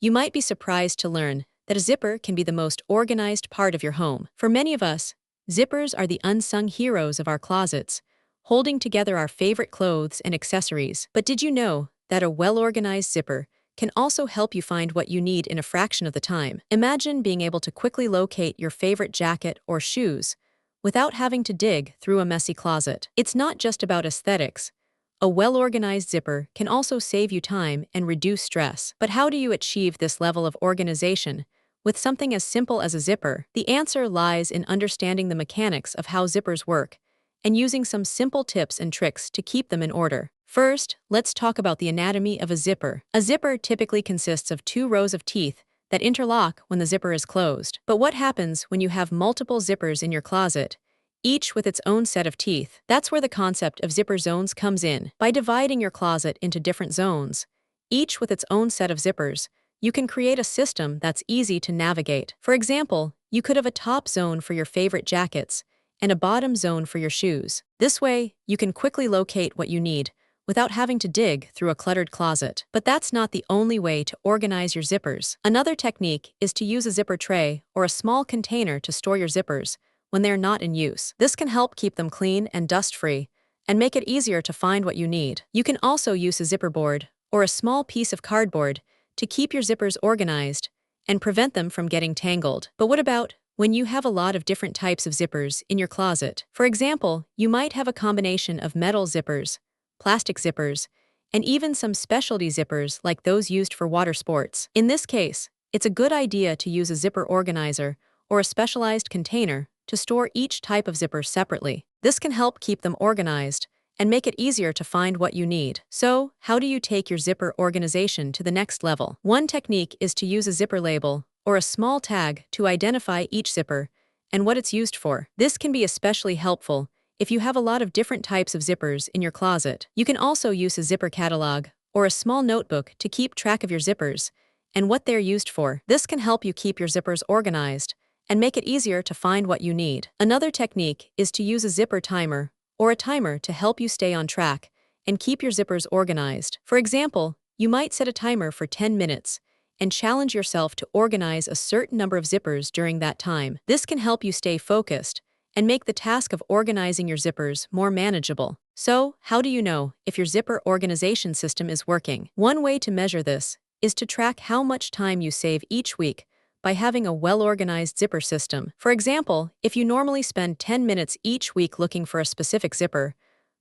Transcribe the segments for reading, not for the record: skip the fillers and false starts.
You might be surprised to learn that a zipper can be the most organized part of your home. For many of us, zippers are the unsung heroes of our closets, holding together our favorite clothes and accessories. But did you know that a well-organized zipper can also help you find what you need in a fraction of the time? Imagine being able to quickly locate your favorite jacket or shoes without having to dig through a messy closet. It's not just about aesthetics. A well-organized zipper can also save you time and reduce stress. But how do you achieve this level of organization with something as simple as a zipper? The answer lies in understanding the mechanics of how zippers work and using some simple tips and tricks to keep them in order. First, let's talk about the anatomy of a zipper. A zipper typically consists of two rows of teeth that interlock when the zipper is closed. But what happens when you have multiple zippers in your closet, each with its own set of teeth? That's where the concept of zipper zones comes in. By dividing your closet into different zones, each with its own set of zippers, you can create a system that's easy to navigate. For example, you could have a top zone for your favorite jackets and a bottom zone for your shoes. This way, you can quickly locate what you need without having to dig through a cluttered closet. But that's not the only way to organize your zippers. Another technique is to use a zipper tray or a small container to store your zippers when they are not in use. This can help keep them clean and dust-free and make it easier to find what you need. You can also use a zipper board or a small piece of cardboard to keep your zippers organized and prevent them from getting tangled. But what about when you have a lot of different types of zippers in your closet? For example, you might have a combination of metal zippers, plastic zippers, and even some specialty zippers like those used for water sports. In this case, it's a good idea to use a zipper organizer or a specialized container to store each type of zipper separately. This can help keep them organized and make it easier to find what you need. So, how do you take your zipper organization to the next level? One technique is to use a zipper label or a small tag to identify each zipper and what it's used for. This can be especially helpful if you have a lot of different types of zippers in your closet. You can also use a zipper catalog or a small notebook to keep track of your zippers and what they're used for. This can help you keep your zippers organized and make it easier to find what you need. Another technique is to use a zipper timer or a timer to help you stay on track and keep your zippers organized. For example, you might set a timer for 10 minutes and challenge yourself to organize a certain number of zippers during that time. This can help you stay focused and make the task of organizing your zippers more manageable. So, how do you know if your zipper organization system is working? One way to measure this is to track how much time you save each week by having a well-organized zipper system. For example, if you normally spend 10 minutes each week looking for a specific zipper,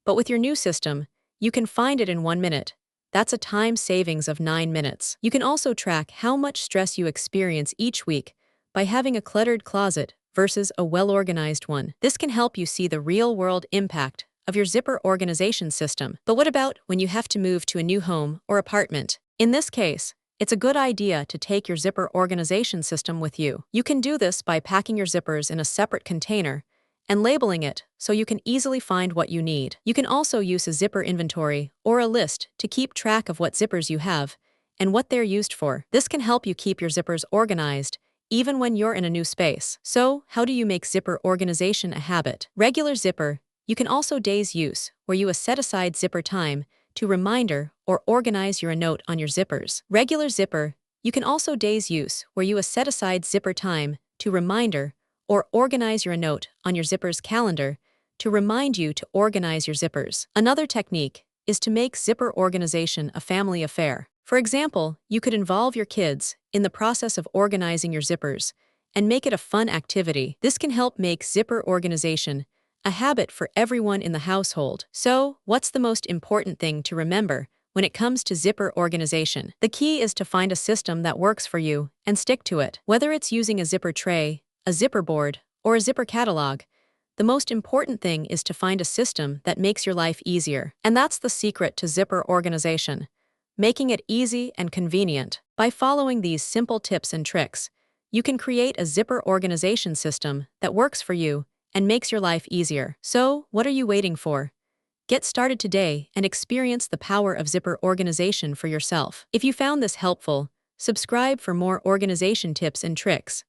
but with your new system, you can find it in 1 minute. That's a time savings of 9 minutes. You can also track how much stress you experience each week by having a cluttered closet versus a well-organized one. This can help you see the real-world impact of your zipper organization system. But what about when you have to move to a new home or apartment? In this case, it's a good idea to take your zipper organization system with you. You can do this by packing your zippers in a separate container and labeling it so you can easily find what you need. You can also use a zipper inventory or a list to keep track of what zippers you have and what they're used for. This can help you keep your zippers organized even when you're in a new space. So, how do you make zipper organization a habit? Regular zipper. You can also days use, where you set aside zipper time to reminder or organize your note on your zippers. Regular zipper. You can also days use, where you set aside zipper time to reminder or organize your note on your zipper's calendar to remind you to organize your zippers. Another technique is to make zipper organization a family affair. For example, you could involve your kids in the process of organizing your zippers and make it a fun activity. This can help make zipper organization a habit for everyone in the household. So, what's the most important thing to remember when it comes to zipper organization? The key is to find a system that works for you and stick to it. Whether it's using a zipper tray, a zipper board, or a zipper catalog, the most important thing is to find a system that makes your life easier. And that's the secret to zipper organization, making it easy and convenient. By following these simple tips and tricks, you can create a zipper organization system that works for you and makes your life easier. So, what are you waiting for? Get started today and experience the power of zipper organization for yourself. If you found this helpful, subscribe for more organization tips and tricks.